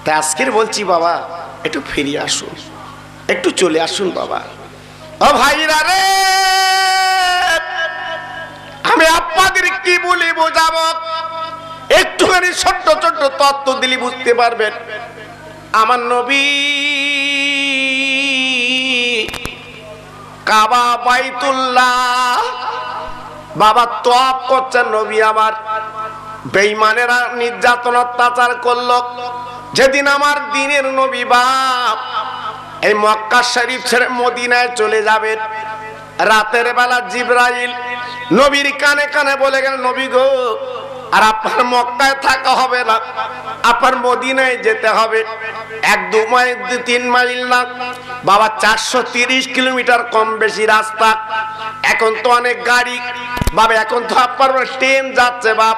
তাই আজকের বলছি বাবা একটু ফিরে আসুন, একটু চলে আসুন বাবা। ও ভাইরা রে, আমি আপনাদের কি বলি বোঝাবো, একটুখানি ছোট্ট ছোট্ট তত্ত্ব দিলে বুঝতে পারবেন। আমার নবী কাবা বাইতুল্লাহ বাবা তওয়াফ করছেন। নবী আমার বেঈমানেরা নির্যাতন অত্যাচার করলো। যেদিন আমার দিনের নবী বাপ এই মক্কা শরীফ ছেড়ে মদিনায় চলে যাবেন, রাতের বেলা জিবরাইল নবীর কানে কানে বলে গেল, নবী গো, আর আপনার মক্কায় থাকা হবে না, আপনার মদিনায় যেতে হবে। 1-2 মাইল 3 মাইল না বাবা, 430 কিলোমিটার কম বেশি রাস্তা। এখন তো অনেক গাড়ি বাবা, এখন তো আপনার ট্রেন যাচ্ছে বাপ।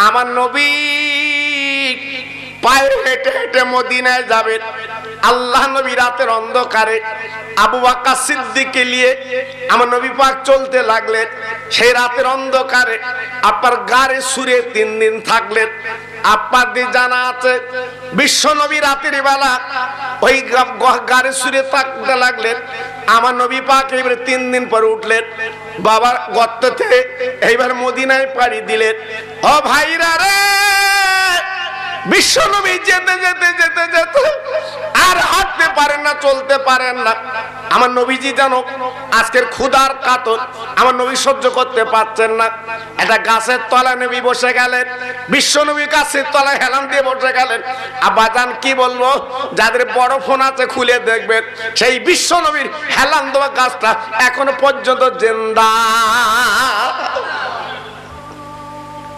আমার নবী পায়ে হেঁটে হেঁটে মদিনায় যাবেন। আল্লাহ নবী রাতের অন্ধকারে আবু বকর সিদ্দিককে নিয়ে আমার নবী পাক চলতে লাগলেন। সেই রাতের অন্ধকারে আপনার গাড়ি সুরে 3 দিন থাকলেন। আপনাদের জানা আছে বিশ্ব নবী রাতের বেলা ওই গাড়ি সুরে থাকতে লাগলেন। আমার নবী পাক এবার 3 দিন পরে উঠলেন বাবার গর্ত থেকে, এইবার মদিনায় পাড়ি দিলেন। ও ভাইরা রে, বিশ্ব নবী যেতে যেতে যেতে যেতে আর হাঁটতে পারেন না, চলতে পারেন না। আমার নবীজি জানো আজকের ক্ষুধার কাতর, আমার নবী সহ্য করতে পারছেন না। একটা গাছের তলায় নবী বসে গেলেন। বিশ্ব নবী গাছের তলায় হেলান দিয়ে বসে গেলেন। আব্বাজান কি বলবো, যাদের বড় ফোন আছে খুলে দেখবেন, সেই বিশ্ব নবীর হেলান দেওয়া গাছটা এখনো পর্যন্ত জিন্দা।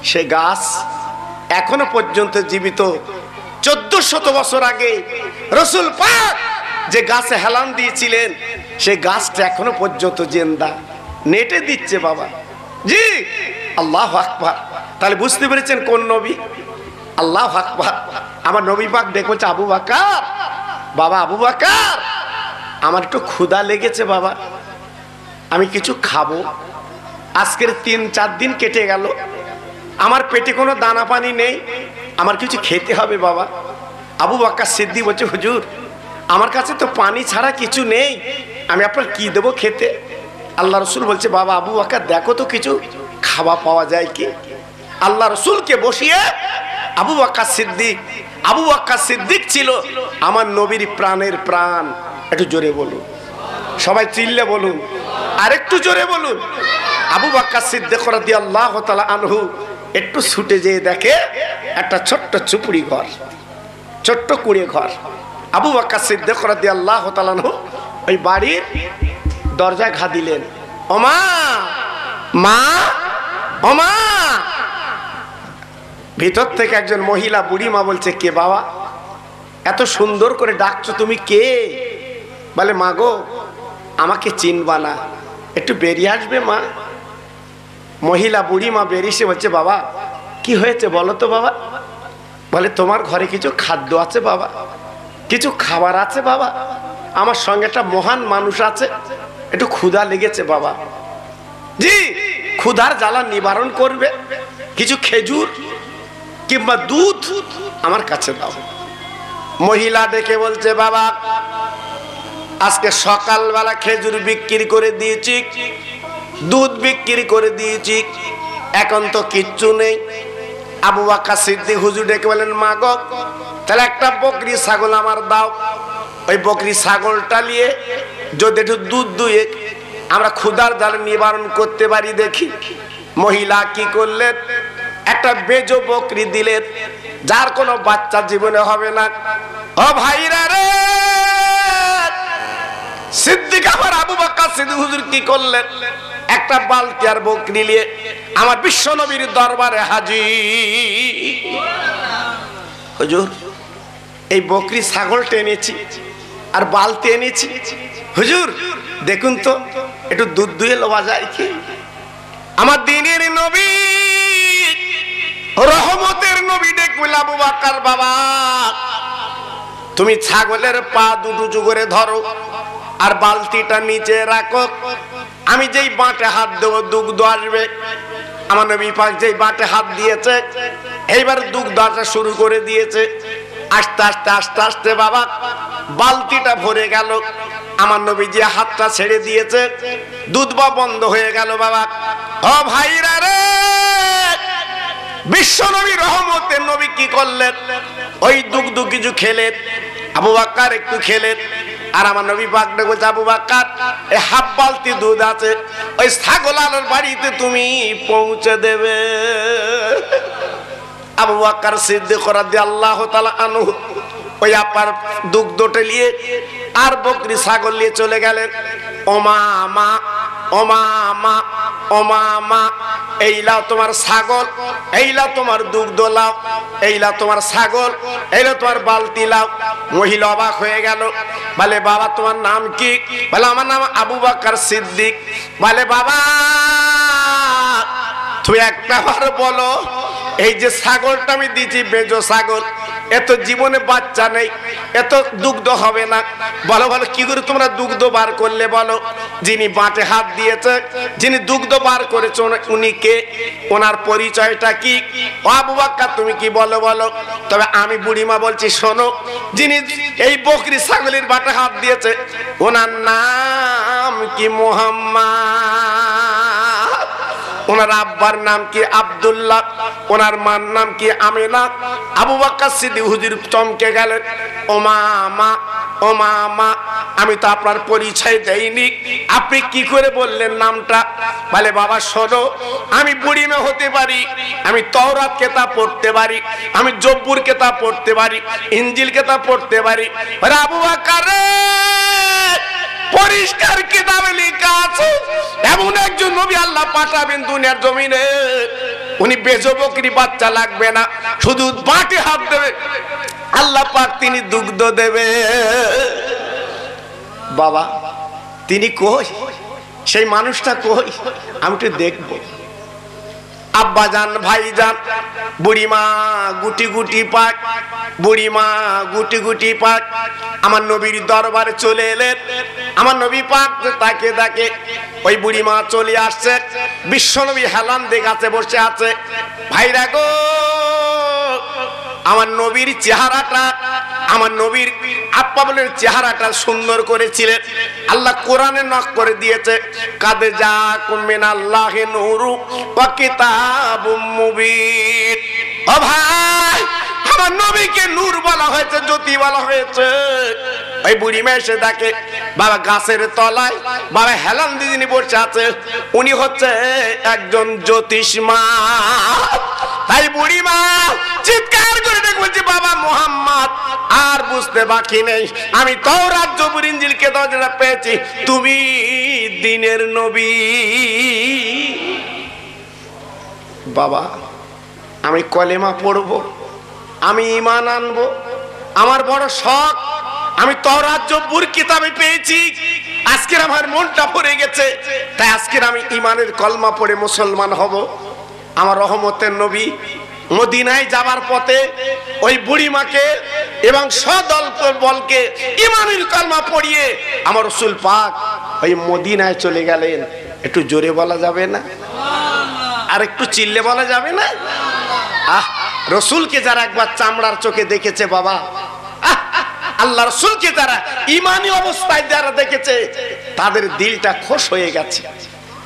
সে গাছ এখনো পর্যন্ত জীবিত। 1400 বছর আগে রাসূল পাক যে গাছে হেলান দিয়েছিলেন, সেই গাছটা এখনো পর্যন্ত জিন্দা, নেটে দিচ্ছে বাবা। জি, আল্লাহু আকবার। তাহলে বুঝতে পেরেছেন কোন নবী? আল্লাহু আকবার। আমার নবী পাক দেখছে, আবু বকর, বাবা আবু বকর, আমার একটু ক্ষুধা লেগেছে বাবা, আমি কিছু খাবো। আজকের 3-4 দিন কেটে গেল, আমার পেটে কোনো দানা পানি নেই, আমার কিছু খেতে হবে বাবা। আবু বকর সিদ্দিক বলছে, হুজুর আমার কাছে তো পানি ছাড়া কিছু নেই, আমি আপনার কি দেবো খেতে? আল্লাহ রসুল বলছে, বাবা আবু বকর দেখো তো কিছু খাওয়া পাওয়া যায় কি। আল্লাহ রসুলকে বসিয়ে আবু বকর সিদ্দিক ছিল আমার নবীর প্রাণের প্রাণ। একটু জোরে বলুন, সবাই চিল্লে বলুন, আর একটু জোরে বলুন। আবু বকর সিদ্দিক রাদিয়াল্লাহু তাআলা আনহু একটু ছুটে যেয়ে দেখে একটা ছোট্ট চুপড়ি ঘর, ছোট্ট কুড়ে ঘর। আবু বকর সিদ্দিক রাদিয়াল্লাহু তাআলা আনহু ওই বাড়ির দরজায় ঘা দিলেন। ওমা, মা, ওমা। ভিতর থেকে একজন মহিলা বুড়ি মা বলছে, কে বাবা, এত সুন্দর করে ডাকছো, তুমি কে? বলে, মা গো, আমাকে চিনবা না, একটু বেরিয়ে আসবে মা। মহিলা বুড়ি মা বেরিয়ে বলছে, বাবা কি হয়েছে বলো তো বাবা? বলে, তোমার ঘরে কিছু খাদ্য আছে বাবা, কিছু খাবার আছে বাবা, আমার সঙ্গে একটা মহান মানুষ আছে, একটু ক্ষুধা লেগেছে বাবা। জি, ক্ষুধার জ্বালা নিবারণ করবে, কিছু খেজুর কিংবা দুধ আমার কাছে দাও। মহিলা ডেকে বলছে, বাবা আজকে সকালবেলা খেজুর বিক্রি করে দিয়েছি, দুধ বিক্রি করে দিয়েছি, এখন তো কিচ্ছু নেই। আবু বকর সিদ্দিক হুজুর ডেকে বলেন, মা গো, তাহলে একটা বকরি ছাগল আমার দাও। ওই বকরি ছাগলটা নিয়ে যদি একটু দুধ দুয়ে আমরা ক্ষুধার জ্বালা নিবারণ করতে পারি দেখি। মহিলা কি করলেন, একটা বেজো বকরি দিলেন, যার কোনো বাচ্চা জীবনে হবে না। ও ভাইরা রে, সিদ্দিক আমার আবু বকর সিদ্দিক হুজুর কি করলেন, একটা বালতি আর বকরি নিয়ে আমার বিশ্ব নবীর দরবারে হাজির। হুজুর এই বকরি ছাগলটা এনেছি আর বালতি এনেছি, হুজুর দেখুন তো একটু দুধ দুয়ে লওয়া যায় কি? আমার দিনের নবী, রহমতের নবী দেখবেন, আবু বকর বাবা তুমি ছাগলের পা দুটো করে ধরো আর বালতিটা নিচে রাখো, আমি যেই বাঁটে হাত দেবো দুগ্ধ আসবে। আমার নবী পাক যেই বাঁটে হাত দিয়েছে, এইবার দুগ্ধ আসা শুরু করে দিয়েছে। আস্তে আস্তে আস্তে আস্তে বাবা বালতিটা ভরে গেল। আমার নবীজি হাতটা ছেড়ে দিয়েছে, দুধ বা বন্ধ হয়ে গেল বাবা। ও ভাইরা রে, বিশ্ব নবী রহমতের নবী কি করলেন? ওই দুগ্ধ কিছু খেলেন, আবু বকর একটু খেলেন, আর আমার নবী পাক বলছে, আবু বকর এই হাফ বালতি দুধ আছে, ওই ছাগল আলোর বাড়িতে তুমি পৌঁছে দেবে। আবু বকর সিদ্দিক রাদিয়াল্লাহু তাআলা আনহু ওই আপার দুগ্ধটা নিয়ে আর বকরি ছাগল নিয়ে চলে গেলেন। ওমামা ওমামা ওমামা, এই লাও তোমার ছাগল, এই লাও তোমার দুগ্ধ লাও, এই লাও তোমার ছাগল, এই লাও তোমার বালতি লাও। মহিলা অবাক হয়ে গেল, বলে বাবা তোমার নাম কি? বলে আমার নাম আবু বকর সিদ্দিক। বলে বাবা তুই একটা বার বলো, এই যে ছাগলটা আমি দিয়েছি বেজো ছাগল, এত জীবনে বাচ্চা নেই, এত দুগ্ধ হবে না। বলো বলো কি করে তোমরা দুগ্ধ বার করলে বলো? যিনি বাঁটে হাত দিয়েছে, যিনি দুগ্ধ বার করেছে উনি কে? ওনার পরিচয়টা কি? ও আবু বকর তুমি কি বলো বলো? তবে আমি বুড়িমা বলছি শোনো, যিনি এই বকরি ছাগলের বাটে হাত দিয়েছে ওনার নাম কি মুহাম্মদ, ওনার আব্বার নাম কি আব্দুল্লাহ, ওনার মার নাম কি আমিনা। আবু বকর সিদ্দিক হুজুর চমকে গেলেন, ও মামা ও মামা, আমি তো আপনার পরিচয় দেইনি, আপনি কি করে বললেন নামটা? বলে বাবা শোনো, আমি বুড়িমা হতে পারি, আমি তাওরাত কিতাব পড়তে পারি, আমি জব্বুর কিতাব পড়তে পারি, ইনজিল কিতাব পড়তে পারি। আরে আবু বকর রে, পরিষ্কার কিতাবে লেখা আছে এমন একজন নবী আল্লাহ পাঠাবেন দুনিয়ার জমিনে, উনি বেজো বকরি বাচ্চা লাগবে না, শুধু বাটে হাত দেবে, আল্লাহ পাক তিনি দুগ্ধ দেবে। বাবা তিনি কই? সেই মানুষটা কই? আমি একটু দেখবো। আব্বা জান, ভাই জান, বুড়িমা গুটি গুটি পাক, বুড়িমা গুটি গুটি পাক আমার নবীর দরবারে চলে এলেন। আমার নবী পাক তাকে তাকে ওই বুড়িমা চলে আসছে, বিশ্ব নবী হেলান দিয়ে গাছে বসে আছে। ভাইরা গো, আমার নবীর চেহারাটা, আমার নবীর আব্বা বলে চেহারাটা সুন্দর করেছিলেন, আল্লাহ কোরআনে নক করে দিয়েছে, কাদে জাকুম মিনাল্লাহি নূরু ওয়া কিতাবুম মুবিন। ও ভাই, আমার নবীকে নূর বলা হয়েছে, জ্যোতি বলা হয়েছে। ওই বুড়িমা এসে দেখে বাবা গাছের তলায় বাবা হেলান দিদিনি বসে আছে, উনি হচ্ছে একজন জ্যোতিষমা। তাই বুড়িমা চিৎকার করে দেখে বলছে, বাবা মুহাম্মদ আর বুঝতে বাকি নেই, আমি তাওরাত জবুর ইনজিল কিতাব যেটা পেয়েছি, তুমি দিনের নবী। বাবা আমি কলেমা পড়বো, আমি ঈমান আনবো, আমার বড় শখ, আমি তাওরাত জবুর কিতাবে পেয়েছি, আজকের আমার মনটা ভরে গেছে, তাই আজকের আমি ঈমানের কলমা পড়ে মুসলমান হব। আমার রহমতের নবী মদিনায় যাবার পথে ওই বুড়িমাকে এবং সদল বলকে ঈমানের কলমা পড়িয়ে আমার রাসূল পাক ওই মদিনায় চলে গেলেন। একটু জোরে বলা যাবে না? আর একটু চিল্লে বলা যাবে না? আহ, রাসূলকে যারা একবার চামড়ার চোখে দেখেছে বাবা, আল্লাহ রাসূলকে যারা ঈমানী অবস্থায় যারা দেখেছে, তাদের দিলটা খুশ হয়ে গেছে,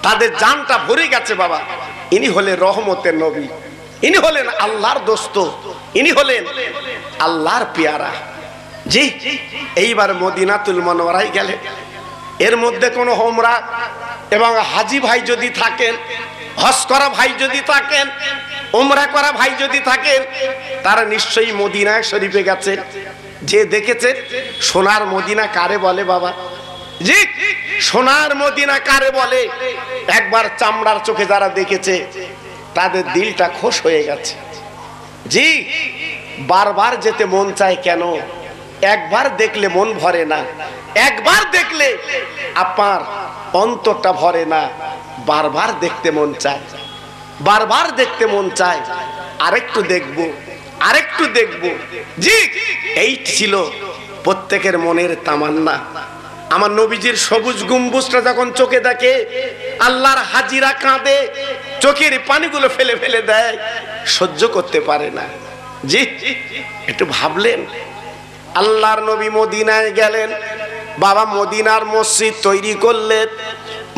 তাদের জানটা ভরে গেছে। বাবা ইনি হলেন রহমতের নবী, ইনি হলেন আল্লাহর দোস্ত, ইনি হলেন আল্লাহর পেয়ারা। জি, এইবার মদিনাতুল মুনাওয়ারায় গেলেন। এর মধ্যে কোনো হোমরা এবং হাজি ভাই যদি থাকেন, হজ করা ভাই যদি থাকেন, উমরা করা ভাই যদি থাকেন, তারা নিশ্চয়ই মদিনা শরীফে গেছেন। যে দেখেছে সোনার মদিনা কারে বলে বাবা? জি, সোনার মদিনা কারে বলে? একবার চামড়ার চোখে যারা দেখেছে তাদের দিলটা খুশ হয়ে গেছে। জি, বারবার যেতে মন চায় কেন? একবার দেখলে মন ভরে না, একবার দেখলে আপনার অন্তরটা ভরে না, বারবার দেখতে মন চায়, বারবার দেখতে মন চায়, আরেকটু দেখবো, আরেকটু দেখবো। জি, এই ছিল প্রত্যেকের মনের তামান্না। আমার নবীজির সবুজ গম্বুজটা যখন চোখে দেখে, আল্লাহর হাজিরা কাঁদে, চোখের পানিগুলো ফেলে ফেলে দেয়, সহ্য করতে পারে না। জি, একটু ভাবলেন। আল্লাহর নবী মদিনায় গেলেন, বাবা মদিনার মসজিদ তৈরি করলেন।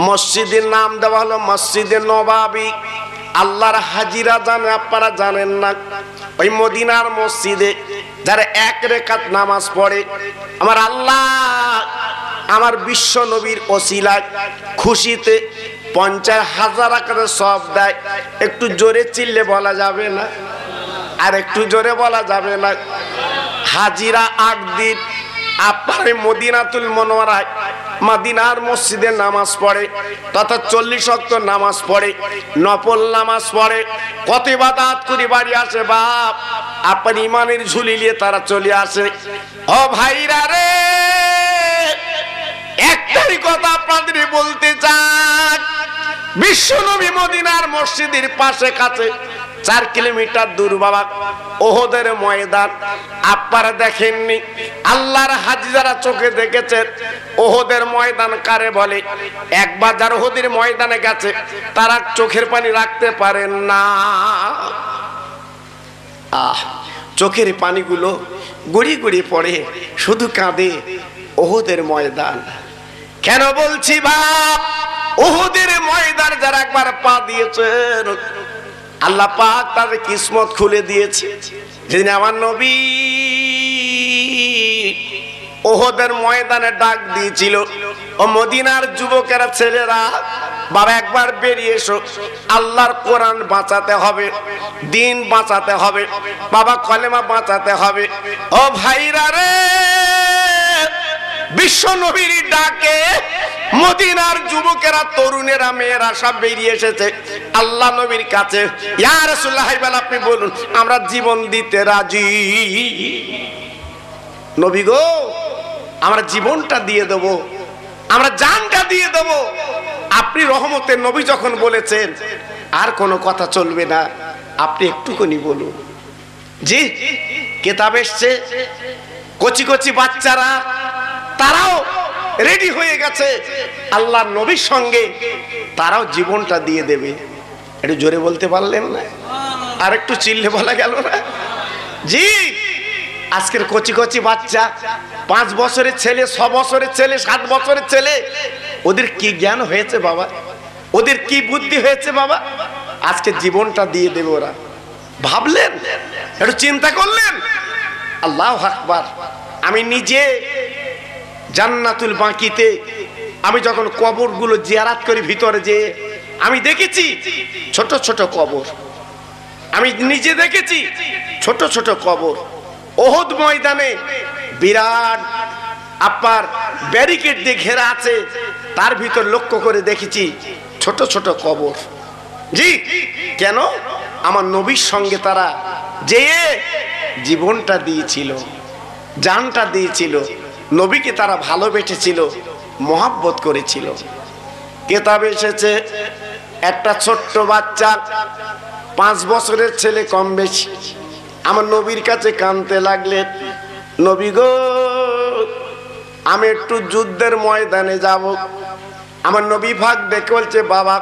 মসজিদের নাম দেওয়া হলো মসজিদে নবাবী। আল্লাহর হাজিরা জানে, আপনারা জানেন না? ওই মদিনার মসজিদে যারা এক রেকাত নামাজ পড়ে, আমার আল্লাহ আমার বিশ্ব নবীর ওসিলায় খুশিতে 50,000 আকারে সব দেয়। একটু জোরে চিল্লে বলা যাবে না? আর একটু জোরে বলা যাবে না? হাজিরা 8 দিন আপনার মদিনাতুল মুনাওয়ারায় মদিনার মসজিদে নামাজ পড়ে, তথা 40 ওয়াক্ত নামাজ পড়ে, নফল নামাজ পড়ে, কত ইবাদত করে বাড়ি আসে। বাপ, আপনার ইমানের ঝুলি নিয়ে তারা চলে আসে। ও ভাইরা রে, একটাই কথা আপনাদের বলতে চাই, বিশ্বনবী মদিনার মসজিদের পাশে কাছে 4 কিলোমিটার দূর বাবা ওহদের ময়দান। আপনারা দেখেননি? আল্লাহর হাজি যারা চোখে দেখেছেন ওহদের ময়দান কারে বলে? একবার যারা ওহদের ময়দানে গেছে তারা চোখের পানি রাখতে পারেন না। চোখের পানিগুলো গুড়ি গুড়ি পড়ে, শুধু কাঁদে। ওহদের ময়দান কেন বলছি বাপ? ওহদের ময়দান যারা একবার পা দিয়েছেন, আল্লাহ পাক তাদের কিসমত খুলে দিয়েছে। যেদিন আমার নবী ওহদের ময়দানে ডাক দিয়েছিল, ও মদিনার যুবকেরা, ছেলেরা, বাবা একবার বেরিয়ে এসো, আল্লাহর কোরআন বাঁচাতে হবে, দিন বাঁচাতে হবে, বাবা কলেমা বাঁচাতে হবে। ও ভাইরা রে, বিশ্ব নবীর ডাকে মদিনার যুবকেরা, তরুণেরা, মেয়েরা সব বেরিয়ে এসেছে আল্লাহ নবীর কাছে। ইয়া রাসূলুল্লাহ, আপনি বলুন, আমরা জীবন দিতে রাজি। নবী গো, আমরা জীবনটা দিয়ে দেব, আমরা জানটা দিয়ে দেব। আপনি রহমতের নবী যখন বলেছেন আর কোনো কথা চলবে না, আপনি একটুখানি বলুন। জি, কিতাব এসছে, কচি কচি বাচ্চারা তারাও রেডি হয়ে গেছে আল্লাহর নবীর সঙ্গে, তারাও জীবনটা দিয়ে দেবে। একটু জোরে বলতে পারলেন না? আর একটু চিল্লে বলা গেল না? জি, আজকের কচি কচি বাচ্চা, 5 বছরের ছেলে, 6 বছরের ছেলে, 7 বছরের ছেলে, ওদের কি জ্ঞান হয়েছে বাবা? ওদের কি বুদ্ধি হয়েছে বাবা? আজকে জীবনটা দিয়ে দেবে ওরা। ভাবলেন? একটু চিন্তা করলেন? আল্লাহু আকবার। আমি নিজে জান্নাতুল বাকিতে আমি যখন কবরগুলো জিয়ারত করি, ভিতরে যে আমি দেখেছি ছোট ছোট কবর, আমি নিজে দেখেছি ছোট ছোট কবর। ওহদ ময়দানে বিরাট আপনার ব্যারিকেড দিয়ে ঘেরা আছে, তার ভিতর লক্ষ্য করে দেখেছি ছোট ছোট কবর। জি, কেন? আমার নবীর সঙ্গে তারা যে জীবনটা দিয়েছিল, জানটা দিয়েছিল, নবীকে তারা ভালোবেসেছিল, মহব্বত করেছিল। কিতাবে এসেছে একটা ছোট্ট বাচ্চা, 5 বছরের ছেলে কম বেশি, আমার নবীর কাছে কাঁদতে লাগলেন, নবী গো, আমি একটু যুদ্ধের ময়দানে যাব। আমার নবী ভাগ দেখে বলছে, বাবা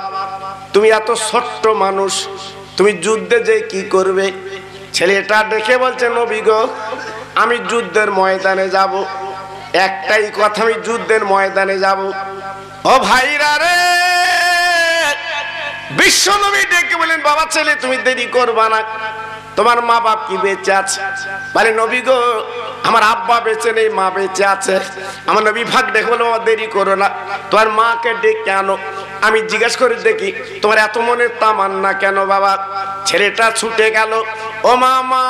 তুমি এত ছোট্ট মানুষ, তুমি যুদ্ধে যে কি করবে? ছেলেটা দেখে বলছে, নবী গো, আমি যুদ্ধের ময়দানে যাব। একটাই কথা, আমি যুদ্ধের ময়দানে যাব। ও ভাইরা রে, বিশ্ব নবী ডেকে বলেন, বাবা ছেলে তুমি দেরি করবা না, তোমার মা বাপ কি বেঁচে আছে? বলে, নবী গো, আমার আব্বা বেঁচে নেই, মা বেঁচে আছে। আমার নবী ভাগ দেখে বলো, দেরি করো না, তোমার মাকে ডেকে আনো। আমি জিজ্ঞাসা করে দেখি তোমার এত মনের তামান্না কেন বাবা? ছেলেটা ছুটে গেল, ও মা,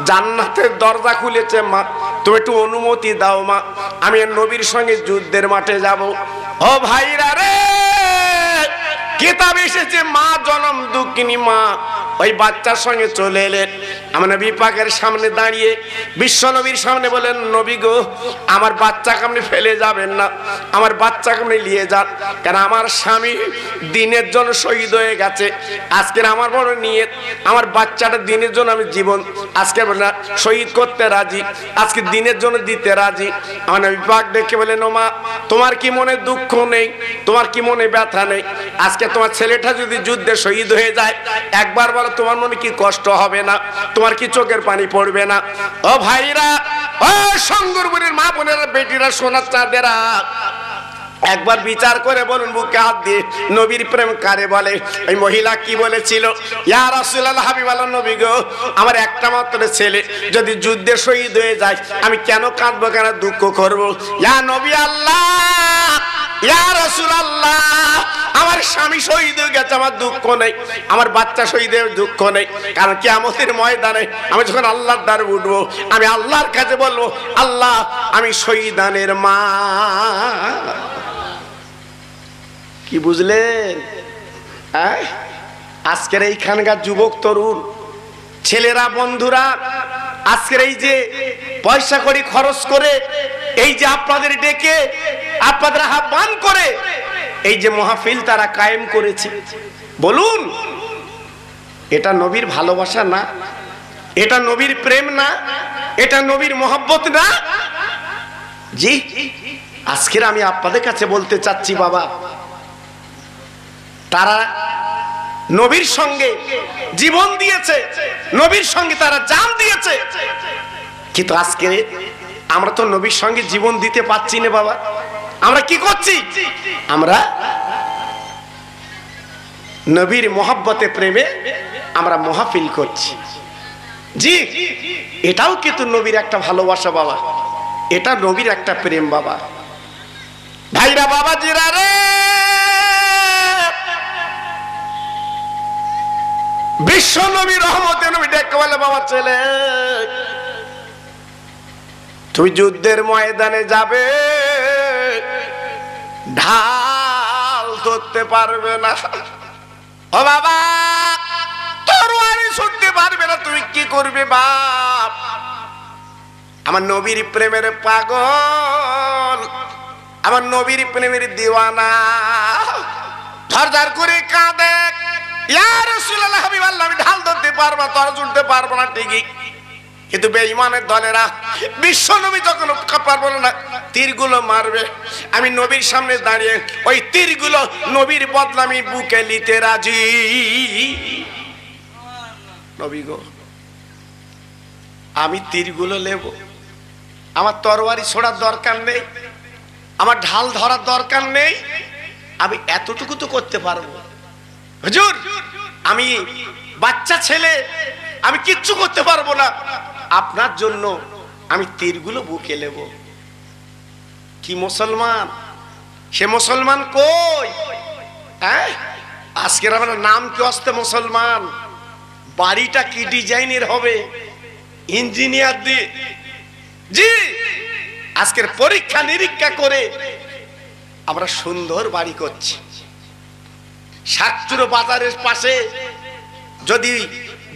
জান্নাতের দরজা খুলেছে মা, তুমি একটু অনুমতি দাও মা, আমি নবীর সঙ্গে যুদ্ধের মাঠে যাব। ও ভাইরা রে, কিতাব এসেছে মা জনম দুঃখিনী মা ওই বাচ্চার সঙ্গে চলে এলেন। আমার নবী পাকের সামনে দাঁড়িয়ে বিশ্ব নবীর সামনে বলেন, নবী গো, আমার বাচ্চাকে আপনি ফেলে যাবেন না, আমার বাচ্চাকে আপনি নিয়ে যান, কারণ আমার স্বামী দিনের জন্য শহীদ হয়ে গেছে। আজকের আমার বড় নিয়ত, আমার বাচ্চাটা দিনের জন্য আমি জীবন আজকে শহীদ করতে রাজি, আজকে দিনের জন্য দিতে রাজি। আমার নবী পাক দেখে বলেন, ও মা, তোমার কি মনে দুঃখ নেই? তোমার কি মনে ব্যথা নেই? আজকে তোমার ছেলেটা যদি যুদ্ধে শহীদ হয়ে যায়, একবার বলো তোমার মনে কি কষ্ট হবে না? তোমার তোমার কি চোখের পানি পড়বে না? ও ভাইরা, ও সঙ্গরপুরের মা বোনেরা, বেটিরা, সোনার চাঁদেরা, একবার বিচার করে বলুন বুকে হাত দিয়ে, নবীর প্রেম কারে বলে? এই মহিলা কি বলেছিল? ইয়া রাসূলুল্লাহ, হাবিবাল্লাহ নবী গো, আমার একটা মাত্র ছেলে যদি যুদ্ধে শহীদ হয়ে যায় আমি কেন কাঁদবো, কেন দুঃখ করব? ইয়া নবী আল্লাহ, ইয়া রাসূলুল্লাহ, আমার স্বামী শহীদ হয়ে গেছে, আমার দুঃখ নেই, আমার বাচ্চা শহীদের দুঃখ নেই, কারণ কিয়ামতের ময়দানে আমি যখন আল্লাহর দ্বারে উঠবো আমি আল্লাহর কাছে বলবো, আল্লাহ আমি শহীদানের মা। কি বুঝলেন? আজকের এইখানকার যুবক তরুণ ছেলেরা, বন্ধুরা, আজকের এই যে পয়সা কড়ি খরচ করে এই যে আপনাদের ডেকে আপনাদের আহ্বান করে এই যে মাহফিল তারা কায়েম করেছে, বলুন এটা নবীর ভালোবাসা না? এটা নবীর প্রেম না? এটা নবীর মহব্বত না? জি, আজকের আমি আপনাদের কাছে বলতে চাচ্ছি বাবা, তারা নবীর সঙ্গে জীবন দিয়েছে, নবীর সঙ্গে তারা জান দিয়েছে, কিন্তু আজকে আমরা তো নবীর সঙ্গে জীবন দিতে পারছি না বাবা। আমরা কি করছি? আমরা নবীর মহব্বতে, প্রেমে আমরা মাহফিল করছি। জি, এটাও কিন্তু নবীর একটা ভালোবাসা বাবা, এটা নবীর একটা প্রেম বাবা। ভাইরা, বাবা জিরা রে, বিশ্ব নবী রহমতে নবী ডেকে বলে, বাবা ছেলে তুই যুদ্ধের ময়দানে যাবে, ঢাল ধরতে পারবে না, ও বাবা তরবারি ছুটতে পারবে না, তুই কি করবে বাপ? আমার নবীর প্রেমের পাগল, আমার নবীর প্রেমের দিওয়ানা ঝরঝর করে কাঁদে, ইয়া রাসূলুল্লাহ, হাবিবাল্লাহ, আমি ঢাল ধরতে পারবো না, তরবারি ছুটতে পারবো না ঠিকই, কিন্তু বেঈমানের দলেরা বিশ্ব নবী যখন পারবো না তীরগুলো মারবে, আমি নবীর সামনে দাঁড়িয়ে ওই তীরগুলো নবীর বদলামি বুকে নিতে রাজি। নবী গো, আমি তীরগুলো নেব, আমার তরবারি ছোড়ার দরকার নেই, আমার ঢাল ধরার দরকার নেই, আমি এতটুকু তো করতে পারবো। হুজুর, আমি বাচ্চা ছেলে, আমি কিচ্ছু করতে পারবো না, আপনার জন্য আমি তীরগুলো বুকে নেব। কি মুসলমান? সে মুসলমান কই? আজকের আমার নাম কি আসতে মুসলমান? বাড়িটা কি ডিজাইনের হবে? ইঞ্জিনিয়ার দিয়ে, জি, আজকের পরীক্ষা নিরীক্ষা করে আমরা সুন্দর বাড়ি করছি। শাকচুরো বাজারের পাশে যদি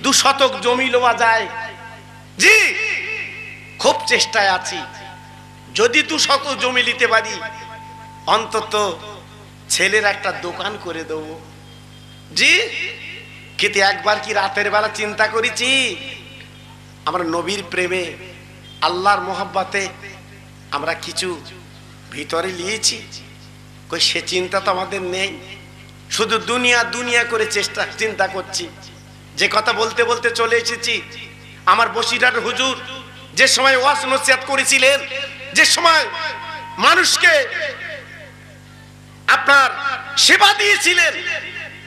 2 শতক জমি লওয়া যায়, জি, খুব চেষ্টায় আছি, যদি 2 শতক জমি নিতে পারি অন্তত ছেলের একটা দোকান করে দেব। জি, কিন্তু একবার কি রাতের বেলা চিন্তা করেছি আমরা নবীর প্রেমে, আল্লাহর মোহাব্বতে আমরা কিছু ভিতরে নিয়েছি? কই সে চিন্তা তো আমাদের নেই, শুধু দুনিয়া দুনিয়া করে চিন্তা করছি। যে কথা বলতে বলতে চলে এসেছি, আমার বসিরহাট হুজুর যে সময় ওয়াজ নসিহত করেছিলেন, যে সময় মানুষকে আপনার সেবা দিয়েছিলেন,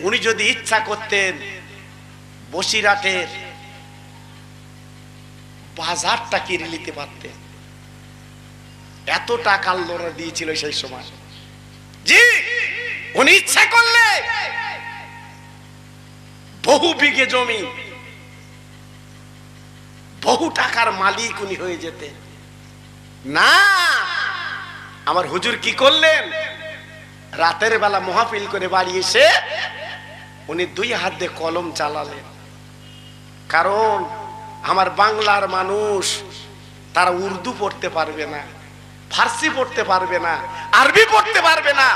উনি যদি ইচ্ছা করতেন বসিরহাটের বাজারটা কিনে নিতে পারতেন, এত টাকা আল্লাহ দিয়েছিল সেই সময়। জি, উনি ইচ্ছা করলে বহু বিঘে জমি, বহু টাকার মালিক উনি হয়ে যেতেন। না, আমার হুজুর কি করলেন? রাতের বেলা মাহফিল করে বাড়ি এসে উনি 2 হাত দিয়ে কলম চালালেন। কারণ আমার বাংলার মানুষ তারা উর্দু পড়তে পারবে না, ফার্সি পড়তে পারবে না, আরবি পড়তে পারবে না,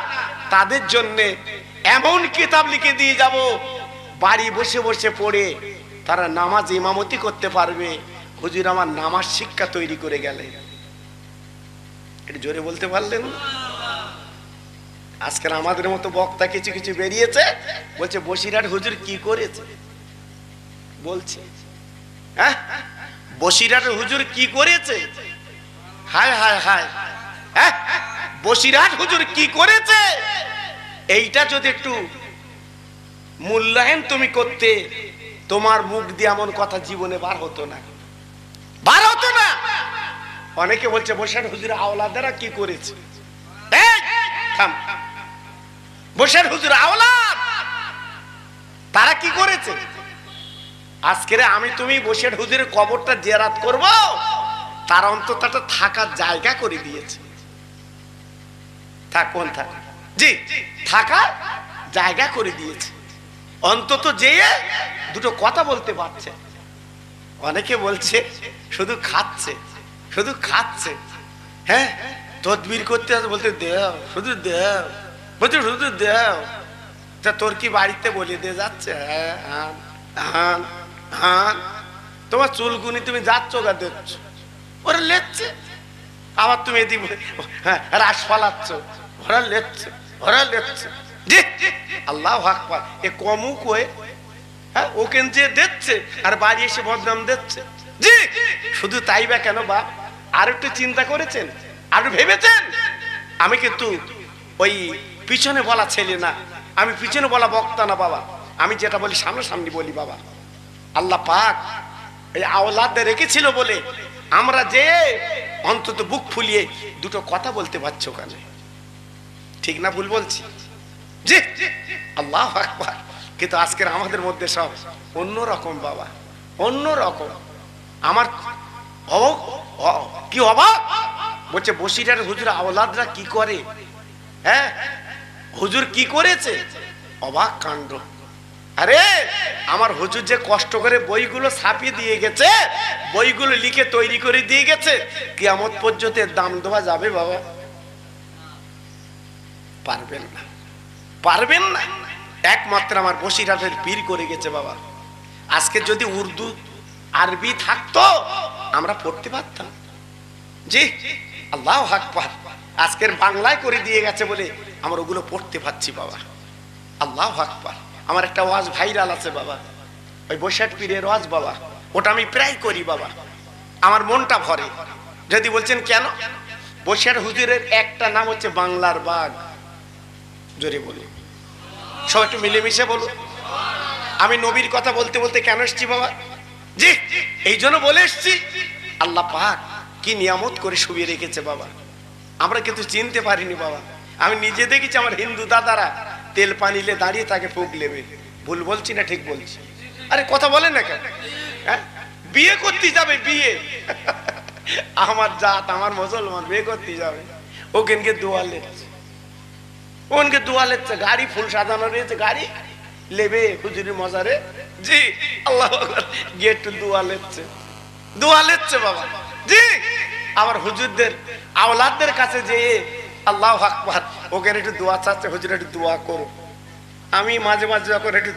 তাদের জন্য এমন কিতাব লিখে দিয়ে যাব বাড়ি বসে বসে পড়ে তারা নামাজ ইমামতি করতে পারবে। হুজুর আমার নামাজ শিক্ষা তৈরি করে গেলেন। এটা জোরে বলতে পারলেন? আজকাল আমাদের মতো বক্তা কিছু কিছু বেরিয়েছে, বলছে বসিরহাট হুজুর কি করেছে বলছে, হ্যাঁ, বসিরহাটের হুজুর কি করেছে? হায় হায় হায়, হ্যাঁ, বসিরহাট হুজুর কি করেছে? এইটা যদি একটু মূল্যায়ন তুমি করতে, তোমার মুখ দিয়ে এমন কথা জীবনে বার হতো না, বার হতো না। অনেকে বলছে বসিরহাট হুজুর আওলাদেরা কি করেছে? বসিরহাট হুজুর আওলাদ তারা কি করেছে? আজকের আমি তুমি বসিরহাট হুজুরের কবরটা জিয়ারত করব, তার অন্তত একটা থাকার জায়গা করে দিয়েছে। থাকুন থাক, জি, থাকার জায়গা করে দিয়েছে, অন্তত যেয়ে দুটো কথা বলতে পারছে। অনেকে বলছে শুধু খাচ্ছে, শুধু খাচ্ছে, হ্যাঁ, তদবির করতে আছে, বলতে দেও, শুধু দেও, বলছে শুধু দেও। তা তোর কি বাড়িতে বলে দিয়ে যাচ্ছে? হ্যাঁ, হান হান, তোমার চুলকুনি তুমি যাচ্ছ গা দেখছ, ওরা লেচ্ছে, আবার তুমি এদিকে হ্যাঁ রাস ফালাচ্ছ, ওরা লেচ্ছে, ওরা লেচ্ছে। জি, আল্লাহু আকবার। এ কমু কয়ে, হ্যাঁ, ওকে যে দিচ্ছে আর বাড়ি এসে বদনাম দিচ্ছে। জি, শুধু তাই বা কেন বাপ? আর একটু চিন্তা করেছেন, আর ভেবেছেন? আমি কিন্তু ওই পিছনে বলা ছেলে না, আমি পিছনে বলা বক্তা না বাবা, আমি যেটা বলি সামনাসামনি বলি বাবা। আল্লাহ পাক এই আওলাদে রেখেছিল বলে আমরা যে অন্তত বুক ফুলিয়ে দুটো কথা বলতে পারছি ওখানে, ঠিক না ভুল বলছি? জি, আল্লাহু আকবার। কিন্তু আজকের আমাদের মধ্যে সব অন্যরকম বাবা, অন্যরকম। আমার কি অবাক, বলছে বসিরহাটের হুজুর আওলাদরা কি করে? হ্যাঁ, হুজুর কি করেছে? অবাক কাণ্ড। আরে আমার হুজুর যে কষ্ট করে বইগুলো ছাপিয়ে দিয়ে গেছে, বইগুলো লিখে তৈরি করে দিয়ে গেছে, কিয়ামত পর্যন্ত দাম দেওয়া যাবে বাবা? পারবেন না, পারবেন না। একমাত্র আমার বসিরহাটের পীর করে গেছে বাবা। আজকে যদি উর্দু আরবি থাকতো আমরা পড়তে পারতাম। জি, আল্লাহু আকবার। আজকের বাংলায় করে দিয়ে গেছে বলে আমরা ওগুলো পড়তে পারছি বাবা। আল্লাহু আকবার। আমার একটা ওয়াজ ভাইরাল আছে বাবা, ওই বসিরহাট পীরের ওয়াজ বাবা, ওটা আমি প্রায় করি বাবা, আমার মনটা ভরে। যদি বলছেন কেন? বসিরহাট হুজুরের একটা নাম হচ্ছে বাংলার বাঘ। জোরে বলি, সবাই একটু মিলেমিশে বলুন। আমি নবীর কথা বলতে বলতে কেন এসছি বাবা? জি, এই জন্য বলে এসছি, আল্লাহ পাক কি নিয়ামত করে শুয়ে রেখেছে বাবা, আমরা কিন্তু চিনতে পারিনি বাবা। আমি নিজে দেখেছি আমার হিন্দু দাদারা তেল পানিলে দাঁড়িয়ে তাকে ফুক লেবে। ভুল বলছি না ঠিক বলছি? আরে কথা বলেন না কেন? হ্যাঁ, বিয়ে করতে যাবে, বিয়ে আমার জাত, আমার মুসলমান, বিয়ে করতে যাবে, ওখানকে দোয়া লেচ্ছে, ওখানকে দোয়া লেচ্ছে, গাড়ি ফুল সাজানো রয়েছে, গাড়ি লেবে হুজুরের মজারে। জি, আল্লাহ গেট দোয়া লেচ্ছে, দোয়া লেচ্ছে বাবা। জি, আবার হুজুরদের আওলাদদের কাছে যেয়ে আল্লাহু আকবার, ওখানে একটু দোয়া চাচ্ছে, হুজুর একটু দোয়া করো। আমি মাঝে মাঝে যখন একটু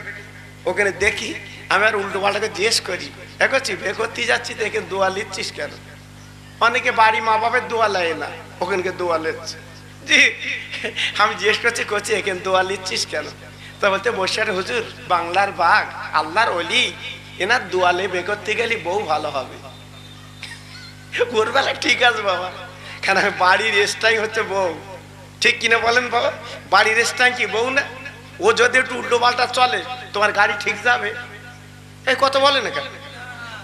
ওখানে দেখি, আমি আর উল্টো পাল্টাকে জিজ্ঞেস করি, এগোচ্ছি বিয়ে করতে যাচ্ছি তো এখানে দোয়া লিখছিস কেন? অনেকে বাড়ি মা বাপের দোয়া লেয় না, ওখানকে দোয়া লিখছে। জি, আমি জিজ্ঞেস করছি এখানে দোয়া লিখছিস কেন? তা বলতে বসিরহাট হুজুর বাংলার বাঘ, আল্লাহর ওলি, এনার দোয়ালে বিয়ে করতে গেলে বউ ভালো হবে। ভোরবেলা ঠিক আছে বাবা, কেন বাড়ির রেস্টাই হচ্ছে বউ, ঠিক কিনা বলেন বাবা? বাড়ির রেস্টাই কি বউ না? ও যদি একটু উল্টো পাল্টা চলে তোমার গাড়ি ঠিক যাবে? এই কথা বলে না কেন?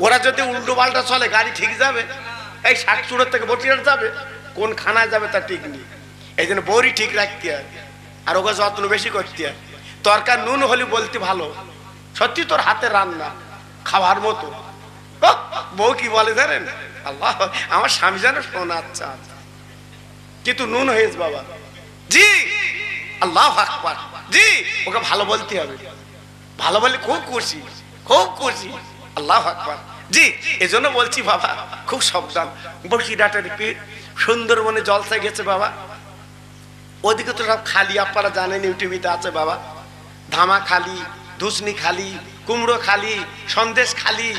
ওরা যদি উল্টো পাল্টা চলে গাড়ি ঠিক যাবে? এই শাকচুড়োর থেকে বসিরহাট যাবে, কোন খানায় যাবে তা ঠিক নেই। এই জন্য বউরই ঠিক রাখতে হয়, আর ওকে যত্ন বেশি করতে হয়। তরকার নুন হলে বলতে ভালো, সত্যি তোর হাতে রান্না খাওয়ার মতো। বউ কি বলে জানেন? আল্লাহ, আমার স্বামী যেন শোনাচ্ছা, কিন্তু নুন হয়েছে বাবা। জি, আল্লাহু আকবার। জি, ওকে ভালো বলতে হবে, ভালো বলে খুব খুশি, খুব খুশি। আল্লাহু আকবার। জি, এজন্য বলছি বাবা খুব সাবধান। বসিরহাটের পীর সুন্দরবনে জলসায় গেছে বাবা, ওদিকে তো সব খালি, আপনারা জানেন ইউটিউবিতে আছে বাবা, ধামা খালি, ধুসনি খালি, কুমড়ো খালি, সন্দেশ খালি,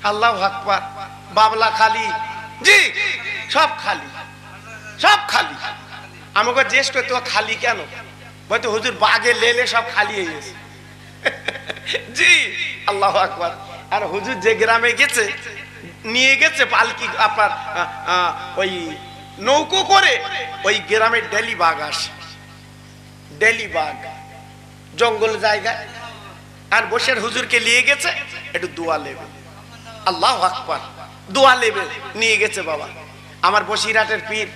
আল্লাহু আকবার, বাবলা খালি। জি, সব খালি, সব খালি। আমাকে জিজ্ঞেস করতে খালি কেন? বলতো হুজুর বাগে লেলে সব খালি হয়ে গেছে। জি, আল্লাহু আকবার। আর হুজুর যে গ্রামে গেছে নিয়ে গেছে পালকি আপনার ওই নৌকো করে, ওই গ্রামে ডেলি বাঘ আসে, ডেলি বাঘ জঙ্গল জায়গায়। আর বসের হুজুরকে নিয়ে গেছে একটু দোয়া লেবে, আল্লাহু আকবার, দোয়া লেবে নিয়ে গেছে বাবা। আমার বসিরহাটের পীর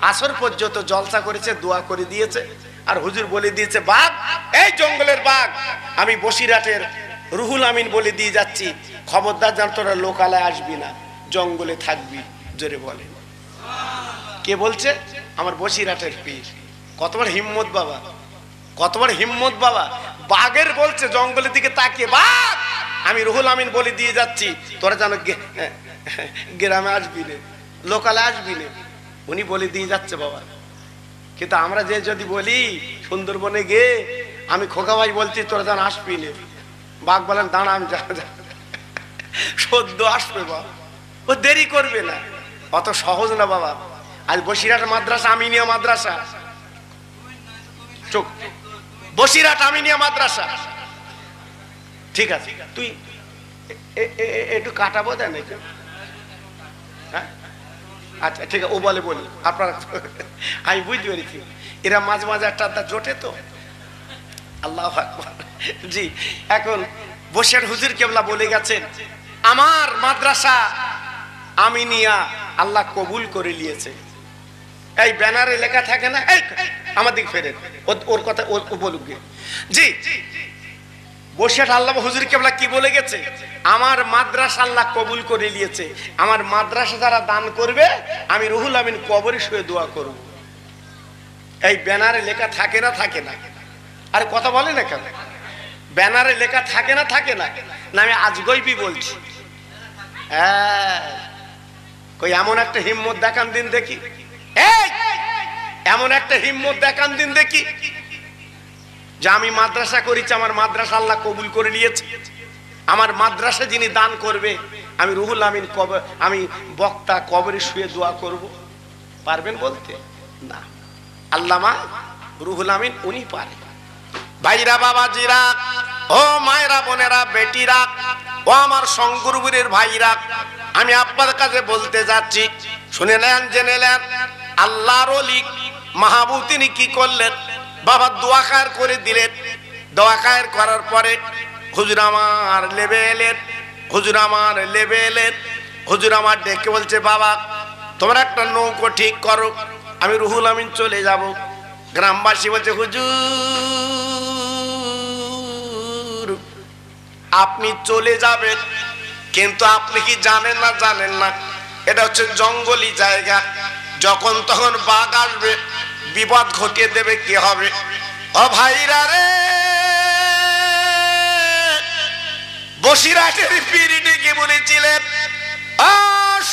আসর পর্যন্ত জলসা করেছে, দোয়া করে দিয়েছে। আর হুজুর বলে দিয়েছে, বাঘ, এই জঙ্গলের বাঘ, আমি বসিরহাটের রুহুল আমিন বলে দিয়ে যাচ্ছি, খবরদার যেন তোরা লোকালয়ে আসবি না, জঙ্গলে থাকবি। জোরে বলে কে বলছে? আমার বসিরহাটের পীর। কতবার হিম্মত বাবা, কতবার হিম্মত বাবা। বাঘের বলছে জঙ্গলের দিকে তাকিয়ে, বাঘ, আমি রুহুল আমিন বলে দিয়ে যাচ্ছি, তোরা যেন গ্রামে আসবি না, লোকালে আসবি না। উনি বলে দিয়ে যাচ্ছে বাবা। কিন্তু আমরা যে যদি বলি সুন্দরবনে গে, আমি খোকা ভাই বলছি তোরা যেন আসবি না, বাঘ বলেন দাঁড়া, আমি সদ্য আসবে বাবা, ও দেরি করবে না। অত সহজ না বাবা। আজ বসিরহাট মাদ্রাসা, আমিনিয়া মাদ্রাসা, চোখ বসিরহাট আমিনিয়া মাদ্রাসা, ঠিক আছে, তুই একটু কাটাবো দেন, হ্যাঁ আচ্ছা ঠিক আছে। ও বলে বলি আপনার, আমি বুঝতে পেরেছি এরা মাঝে মাঝে একটা জোটে তো, আল্লাহু আকবার। জি, এখন বসিরহাট হুজুর কেবলা বলে গেছেন, আমার মাদ্রাসা আমিনিয়া আল্লাহ কবুল করে নিয়েছে। এই ব্যানারে লেখা থাকে না, এই আমার দিক ফেরেন, ওর কথা ও বলুক গে। জি, বসিরহাট আল্লাহ হুজুর কেবলা কি বলে গেছে? আমার মাদ্রাসা আল্লাহ কবুল করে নিয়েছে, আমার মাদ্রাসা যারা দান করবে আমি রুহুল আমিন কবরে শুয়ে দোয়া করব। এই ব্যানারে লেখা থাকে না, থাকে না? আরে কথা বলে না কেন? ব্যানারে লেখা থাকে না, থাকে না? না আমি আজগইবি বলছি। হ্যাঁ, কই এমন একটা হিম্মত দেখান দিন দেখি, এই এমন একটা হিম্মত দেখান দিন দেখি যে আমি মাদ্রাসা করেছি, আমার মাদ্রাসা আল্লাহ কবুল করে নিয়েছে, আমার মাদ্রাসা যিনি দান করবে আমি রুহুল আমিন আমি বক্তা কবরে শুয়ে দোয়া করব। পারবেন বলতে? না, আল্লামা রুহুল আমিন উনি পারে। ভাইরা, বাবাজিরা, ও মায়েরা, বোনেরা, বেটিরা, ও আমার সংগুরুবুরের ভাইরা, আমি আপনার কাছে বলতে যাচ্ছি, শুনে নেন, জেনে নেন। আল্লাহর ওলি মাহবুব তিনি কি করলেন বাবা? দোয়া খায়ের করে দিলেন। দোয়া খায়ের করার পরে হুজুর আমার লেবে এলেন, হুজুর আমার লেবে এলেন। হুজুর আমার ডেকে বলছে, বাবা তোমরা একটা নৌকো ঠিক করো, আমি রুহুল আমিন চলে যাব। গ্রামবাসী বলছে, হুজুর আপনি চলে যাবেন, কিন্তু আপনি কি জানেন না, জানেন না এটা হচ্ছে জঙ্গলি জায়গা, যখন তখন বাঘ আসবে, বিপদ ঘটিয়ে দেবে, কি হবে? ও ভাইরা রে, বসিরহাটের পীর ডেকে বলেছিলেন,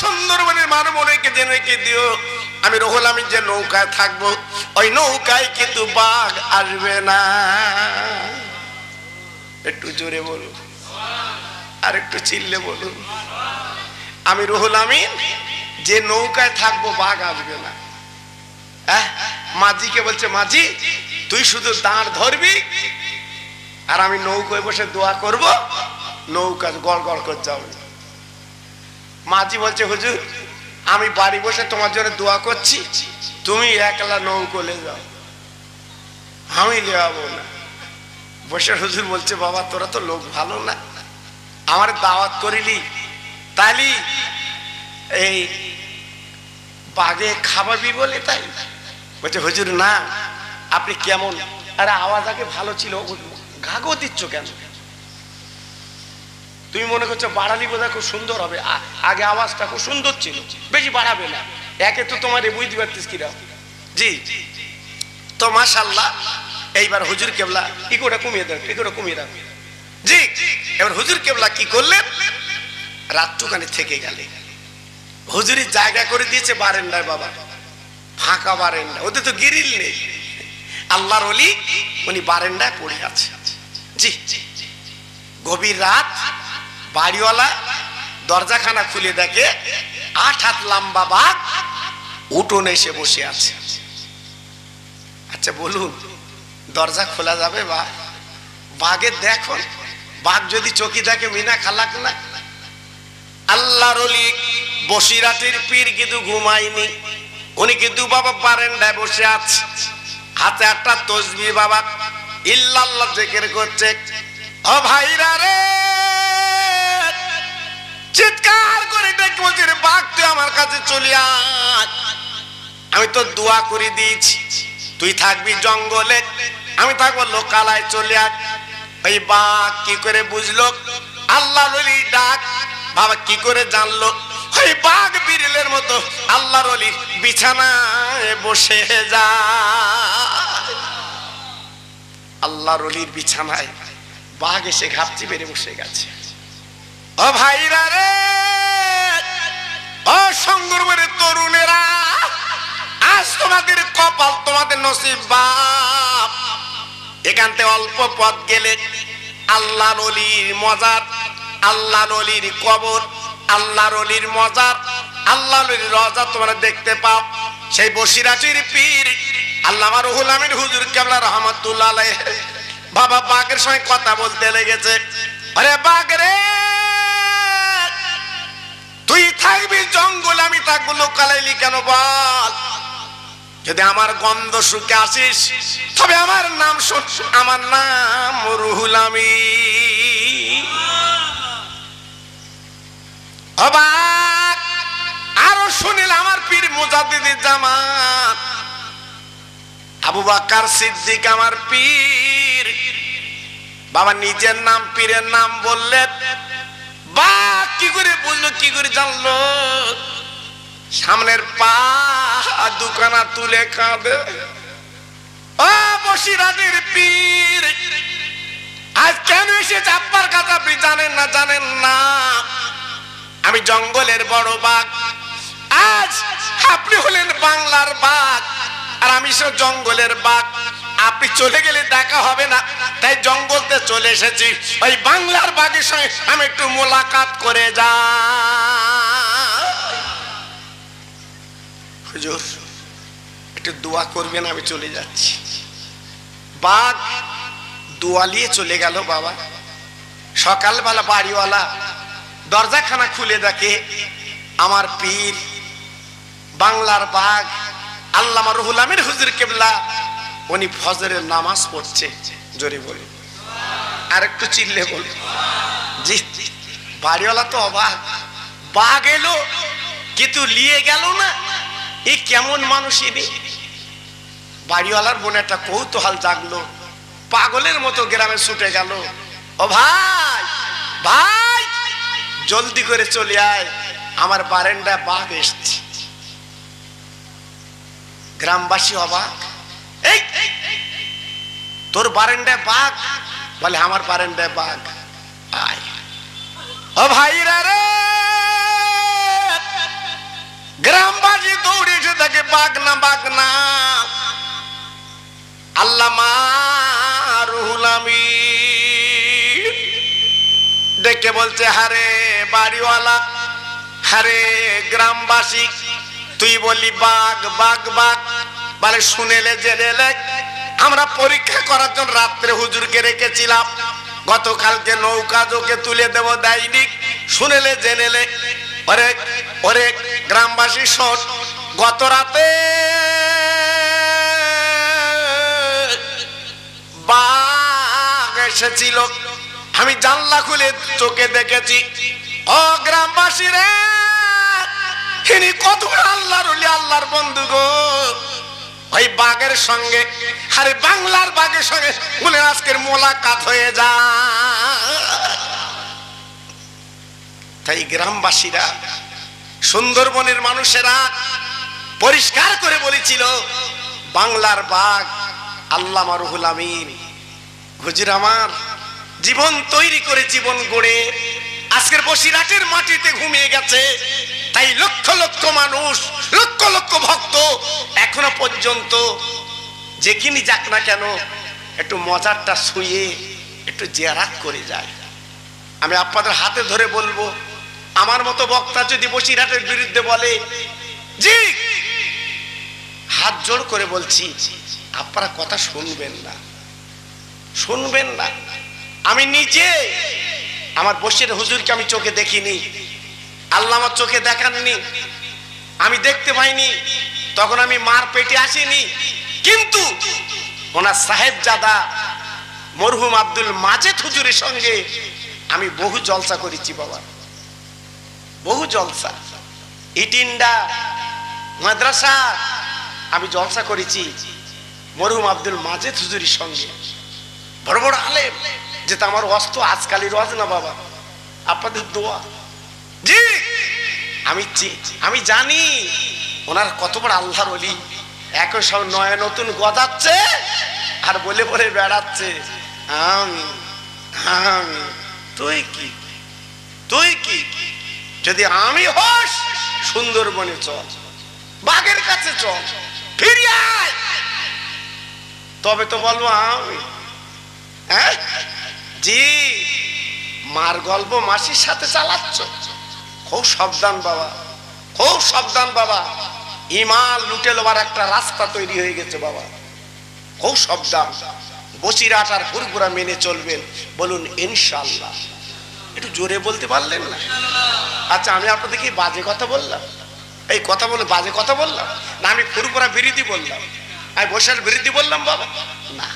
সুন্দরবনের মানবকে জেনে কি দিও, আমি রুহুল আমিন যে নৌকায় থাকবো, ওই নৌকায় কিন্তু বাঘ আসবে না। একটু জোরে বলুন, আর একটু চিল্লে বলুন। আমি রুহুল আমিন যে নৌকায় থাকবো, বাঘ আসবে না। মাঝিকে বলছে, মাঝি তুই শুধু দাঁড় ধরবি আর আমি নৌকায় বসে দোয়া করব, নৌকা গড় গড় করে যাবে। মাঝি বলছে, হুজুর আমি বাড়ি বসে তোমার জন্য দোয়া করছি, তুমি একলা নৌকোলে যাও, আমি যাবো না। বসে হুজুর বলছে, বাবা তোরা তো লোক ভালো না, আমার দাওয়াত করিলি, তাইলি এই বাঘে খাবাবি বলে তাই? বলছে, হুজুর না, আপনি কেমন? আরে আওয়াজ আগে ভালো ছিল, ঘাগো দিচ্ছ কেন? তুমি মনে করছো বাড়ালি বোধহয় খুব সুন্দর হবে, আগে আওয়াজটা খুব সুন্দর ছিল, বেশি বাড়াবে না, একে তো তোমার বুঝতে পারতিস কিরা। জি, তো মাশাআল্লাহ। এইবার হুজুর কেবলা ইকোটা কমিয়ে দেন, ইকোটা কমিয়ে দেন। জি, এবার হুজুর কেবলা কি করলেন? রাতটুখানি থেকে গেলেন। হুজুরের জায়গা করে দিয়েছে বারান্দায় বাবা, ফাঁকা বারান্দা, ওদের তো গ্রিল নেই। আল্লাহর ওলি উনি বারান্দায় পড়ে আছে। জি, গভীর রাত, বাড়িওয়ালা দরজাখানা খুলে দেখে 8 হাত লম্বা বাঘ উঠোনে এসে বসে আছে। আচ্ছা বলুন, দরজা খোলা যাবে? বা বাঘের দেখুন বাঘ যদি চকি থাকে মিনা খালাক না। আল্লাহর ওলি বসিরাটির পীর কিন্তু ঘুমায়নি, উনি কিন্তু বাবা বারান্দায় বসে আছে, হাতে একটা তসবিহ বাবা ইল্লাল্লাহ জিকির করছে। ও ভাইরা রে, চিৎকার করে ডেকে বলছে, বাঘ তুই আমার কাছে চলে আয়, আমি তো দোয়া করে দিয়েছি, তুই থাকবি জঙ্গলে, আমি থাকবো লোকালয়, চলে আয়। ওই বাঘ কি করে বুঝলো আল্লাহর ওলি ডাক? বাবা কি করে জানলো? ওই বাঘ বিড়ালের মতো আল্লাহর ওলি বিছানায় বসে যায়। আল্লাহর ওলির বিছানায় বাঘ এসে ঘাপটি বেড়ে বসে গেছে। ও ভাইরা রে, ও সংগরবের তরুণেরা, আজ তোমাদের কপাল, তোমাদের নসিব বাপ। এখান থেকে অল্প পথ গেলে আল্লাহর ওলির মজার, আল্লাহর ওলির কবর, আল্লাহর ওলির মজার, আল্লাহর ওলির রওজা তোমরা দেখতে পাও। সেই বসিরাটির পীর আল্লামা রুহুল আমিন হুজুর কেবলা রহমাতুল্লাহ আলাইহি বাবা বাঘের সঙ্গে কথা বলতে লেগেছে। আরে বাঘ রে, তুই থাকবি জঙ্গল, আমি থাকবো লোকালয়, কেন বল? যদি আমার গন্ধ শুকে আসিস তবে আমার নাম শোন, আমার নাম রুহুল আমিন। অবাক আরো শুনিল আমার পীর মুজাদ্দিদ জামান আবু বকর সিদ্দিক আমার পীর বাবা নিজের নাম পীরের নাম বললেন। বাঘ কি করে বুঝলো, কি করে জানলো? সামনের পা দুখানা তুলে কাঁদে। ও বসিরাটির পীর, আজ কেন এসেছে আপনার কাছে আপনি জানেন না? জানেন না আমি জঙ্গলের বড় বাঘ, আজ আপনি হলেন বাংলার বাঘ আর আমি সব জঙ্গলের বাঘ। আপনি চলে গেলে দেখা হবে না, তাই জঙ্গলতে চলে এসেছি। ওই বাংলার বাঘের সঙ্গে আমি একটু মোলাকাত করে যা। হুজুর একটু দোয়া করবেন, আমি চলে যাচ্ছি। বাঘ দোয়া নিয়ে চলে গেল। বাবা সকালবেলা বাড়িওয়ালা দরজাখানা খুলে দেখে আমার পীর বাংলার বাঘ আল্লামা রুহুল আমিন হুজুর কেবলা উনি ফজরের নামাজ পড়ছে। জোরে বলি, আর একটু চিল্লে বলি। জি, বাড়িওয়ালা তো অবাক, বাঘ এলো কিন্তু নিয়ে গেল না, এ কেমন মানুষ ইনি? বাড়িওয়ালার মনে একটা কৌতূহল জাগলো, পাগলের মতো গ্রামে ছুটে গেল। ও ভাই, ভাই জলদি করে চলে আয়, আমার বারান্দায় বাঘ এসছে। গ্রামবাসী অবাক, এই তোর বারান্দায় বাঘ? বলে আমার বারান্দায় বাঘ, আয়। ও ভাইরা রে, গ্রামবাসী দৌড়ে এসে দেখে বাঘ না, বাঘ না, আল্লামা রুহুল আমিন। দেখে বলছে, হারে বাড়িওয়ালা, হারে গ্রামবাসী, তুই বলি বাঘ বাঘ বাঘ, বলে শুনেলে জেনেলে আমরা পরীক্ষা করার জন্য রাত্রে হুজুরকে রেখেছিলাম, গতকালকে নৌকা যোগে তুলে দেব দেয়নি, শুনেলে জেনেলে। ওরে ওরে গ্রামবাসী শোন, গত রাতে বাঘ এসেছিল, আমি জানলা খুলে চোখে দেখেছি। ও গ্রামবাসী রে, ইনি কত আল্লাহর ওলি, আল্লাহর বন্ধু গো। ওই বাঘের সঙ্গে, আরে বাংলার বাঘের সঙ্গে বলে আজকের মোলাকাত হয়ে যায়। তাই গ্রামবাসীরা, সুন্দরবনের মানুষেরা পরিষ্কার করে বলেছিল, বাংলার বাঘ আল্লামা রুহুল আমিন হুজুর আমার জীবন তৈরি করে, জীবন গড়ে আজকের বসিরহাটের মাটিতে ঘুমিয়ে গেছে। তাই লক্ষ লক্ষ মানুষ, লক্ষ লক্ষ ভক্ত এখনো পর্যন্ত যেখানে যাক না কেন একটু মজারটা শুয়ে একটু জিয়ারত করে যায়। আমি আপনাদের হাতে ধরে বলবো, আমার মতো বক্তা যদি বসিরহাটের বিরুদ্ধে বলে, জি হাত জোড় করে বলছি, আপনারা কথা শুনবেন না, শুনবেন না। আমি নিজে আমার বসির হুজুরকে আমি চোখে দেখিনি, আল্লাহ আমার চোখে দেখাননি, আমি দেখতে পাইনি, তখন আমি মার পেটে আসিনি। কিন্তু ওনার সাহেবজাদা মরহুম আব্দুল মাজেদ হুজুরের সঙ্গে আমি বহু জলসা করেছি বাবা, বহু জলসা। ইটিন্ডা মাদ্রাসা আমি জলসা করেছি মরহুম আব্দুল মাজেদ হুজুরের সঙ্গে। বড় বড় আলেম, যেটা আমার অস্ত আজকালের ওয়াজ না বাবা, আপনাদের দোয়া। জি আমি জানি ওনার কত বড় আল্লাহর ওলি। একই সব নয়া নতুন গজাচ্ছে আর বলে বলে বেড়াচ্ছে আমি আমি। তুই কি তুই কি? যদি আমি হস সুন্দরবনে চল, বাঘের কাছে চল, ফিরে আয়, তবে তো বলবো আমি। হ্যাঁ জি, মার গল্প মাসির সাথে চালাচ্ছ, খুব সাবধান বাবা, খুব সাবধান বাবা। ইমান লুটে লবার একটা রাস্তা তৈরি হয়ে গেছে বাবা, খুব সাবধান। বসিরহাট আর ফুরফুরা মেনে চলবেন, বলুন ইনশাআল্লাহ। একটু জোরে বলতে পারলেন না? আচ্ছা, আমি আপনাদের কি বাজে কথা বললাম? এই কথা বলে বাজে কথা বললাম না? আমি ফুরফুরা বিরোধী বললাম? আমি বসিরহাট বিরোধী বললাম বাবা? না,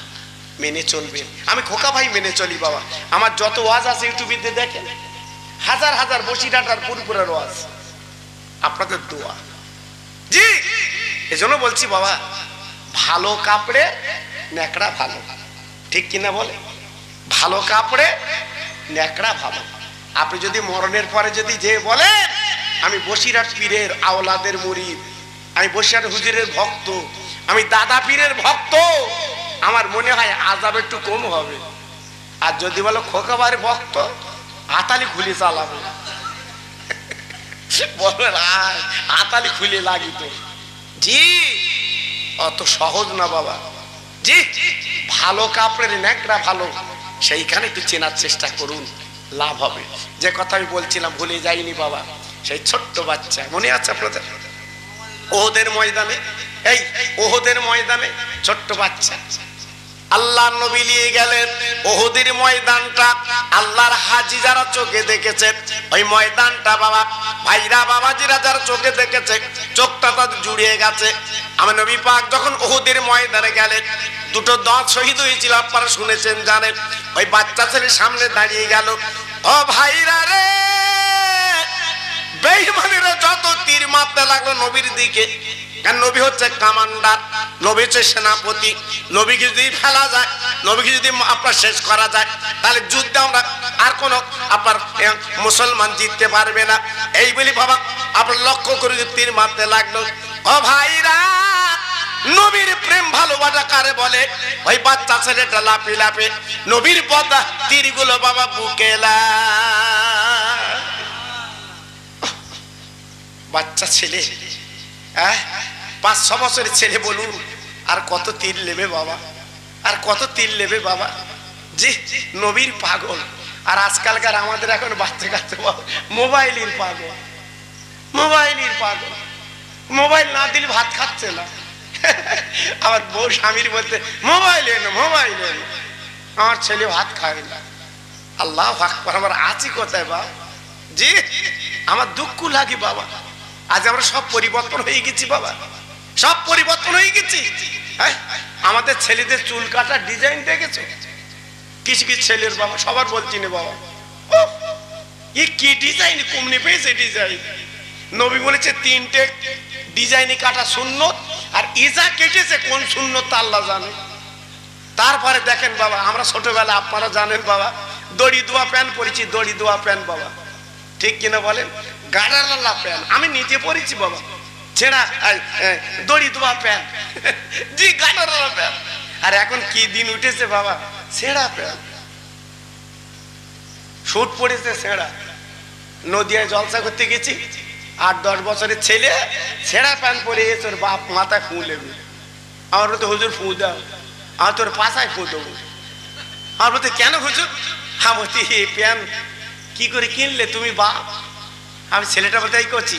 মেনে চলবেন। আমি খোকা ভাই মেনে চলি বাবা। আমার যত ওয়াজ আছে ইউটিউবে দেখেন, হাজার হাজার বসিরহাট আর ফুরফুরার ওয়াজ, আপনাদের দোয়া। জি, এজন্য বলছি বাবা, ভালো কাপড়ে ন্যাকড়া ভালো, ঠিক কিনা বলে? ভালো কাপড়ে ন্যাকড়া ভালো। আপনি যদি মরণের পরে যদি যে বলেন আমি বসিরহাট পীরের আওলাদের মুরিদ, আমি বসিরহাট হুজুরের ভক্ত, আমি দাদা পীরের ভক্ত, আমার মনে হয় আযাব একটু কম হবে। আর যদি বলো খোকাবার ভক্ত, হাতালি খুলে চালাবো, বলবেন হাতালি খুলে লাগিত। জি, অত সহজ না বাবা। জি, ভালো কাপড়ের ন্যাকড়া ভালো, সেইখানে একটু চেনার চেষ্টা করুন, লাভ হবে। যে কথা আমি বলছিলাম ভুলে যাইনি বাবা, সেই ছোট্ট বাচ্চা মনে আছে আপনাদের? ওহদের ময়দানে, এই ওহদের ময়দানে ছোট্ট বাচ্চা আল্লাহ নবী নিয়ে গেলেন ওহদের ময়দানটা। আল্লাহর হাজি যারা চোখে দেখেছেন ওই ময়দানটা বাবা, ভাইরা বাবাজিরা যারা চোখে দেখেছে, চোখটা তাদের জুড়িয়ে গেছে। আমার নবী পাক যখন ওহদের ময়দানে গেলেন, দুটো দাঁত শহীদ হয়েছিল, আপনারা শুনেছেন জানেন। ওই বাচ্চা ছেলের সামনে দাঁড়িয়ে গেল, ও ভাইরা রে, বেঈমানেরা যত তীর মারতে লাগলো নবীর দিকে, কারণ নবী হচ্ছে কমান্ডার, নবী হচ্ছে সেনাপতি। নবীকে যদি ফেলা যায়, নবীকে যদি আপনার শেষ করা যায়, তাহলে যুদ্ধে আমরা আর কোনো আপনার মুসলমান জিততে পারবে না। এই বলি বাবা আপনার লক্ষ্য করে তীর মারতে লাগলো। ও ভাইরা, নবীর প্রেম ভালোবাসা কারে বলে? ওই বাচ্চা ছেলেটা লাফে লাফে নবীর পদা তীরগুলো বাবা বুকে বাচ্চা ছেলে, 5-6 বছরের ছেলে, বলুন আর কত তীর নেবে বাবা, আর কত তীর নেবে বাবা। জি, নবীর পাগল। আর আজকালকার আমাদের এখন বাচ্চা কাচ্চা মোবাইলের পাগল, মোবাইলের পাগল। মোবাইল না দিলে ভাত খাচ্ছে না। আমার বউ স্বামীর বলতে মোবাইল এনো, মোবাইল এনো, আমার ছেলে ভাত খায় না। আল্লাহু আকবার, আমার আছি কোথায় বাবা? জি, আমার দুঃখ লাগে বাবা। আজ আমরা সব পরিবর্তন হয়ে গেছি বাবা, সব পরিবর্তন হয়ে গেছি। আমাদের ছেলেদের চুল কাটার ডিজাইন দেখেছো? কিছু কিছু ছেলের বাবা, সবার বলছি না বাবা, ও কি ডিজাইন, কমনে পেয়েছে ডিজাইন। নবী বলেছে 3টে ডিজাইনে কাটা সুন্নত, আর ইজা কেটেছে কোন সুন্নত তা আল্লাহ জানে। তারপরে দেখেন বাবা, আমরা ছোটবেলা আপনারা জানেন বাবা, দড়ি দোয়া প্যান্ট পরেছি, দড়ি দোয়া প্যান্ট বাবা, ঠিক কিনা বলেন? গাড়ারালা প্যান্ট আমি নিজে পরেছি বাবা, ছেঁড়া দড়ি দোয়া প্যান্ট। জি, গাড়ারালা প্যান্ট। আর এখন কি দিন উঠেছে বাবা, ছেঁড়া প্যান্ট, শুট পড়েছে ছেঁড়া। নদিয়ায় জলসা করতে গেছি, 8-10 বছরের ছেলে ছেঁড়া প্যান্ট পরে এসে ওর বাপ মাথায় ফুঁ নেবে। আমার বলতে হুজুর ফুঁ দাও, আমি তোর পাশায় ফুঁ দেবো। আমার বলতে কেন হুজুর? আমি বলছি এই প্যান্ট কি করে কিনলে তুমি বাপ? আমি ছেলেটা বলতে এই করছি,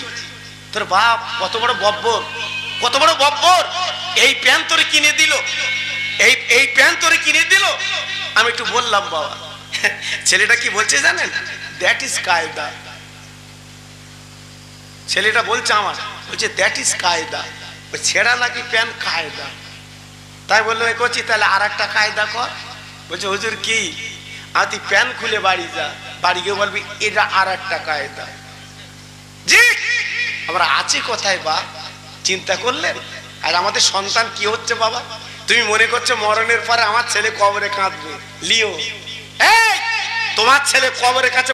তোর বাপ কত বড় বব্বর, কত বড় বব্বর, এই প্যান্ট তোরে কিনে দিল, এই প্যান্ট তোরে কিনে দিল। আমি একটু বললাম বাবা, ছেলেটা কি বলছে জানেন? দ্যাট ইজ কায়দা। ছেলেটা বলছে আমার, বলছে দ্যাট ইজ কায়দা, ওই ছেঁড়া নাকি প্যান্ট কায়দা। তাই বললো এ করছি, তাহলে আর একটা কায়দা কর। বলছে হুজুর কি? আর তুই প্যান্ট খুলে বাড়ি যা, বাড়ি গিয়ে বলবি এটা আর একটা কায়দা। জি, আমরা আছি কোথায় বা চিন্তা করলেন? আর আমাদের সন্তান কি হচ্ছে বাবা? তুমি মনে করছো মরণের পরে আমার ছেলে কবরে কাঁদবে? লিও, এই তোমার ছেলে কবরের কাছে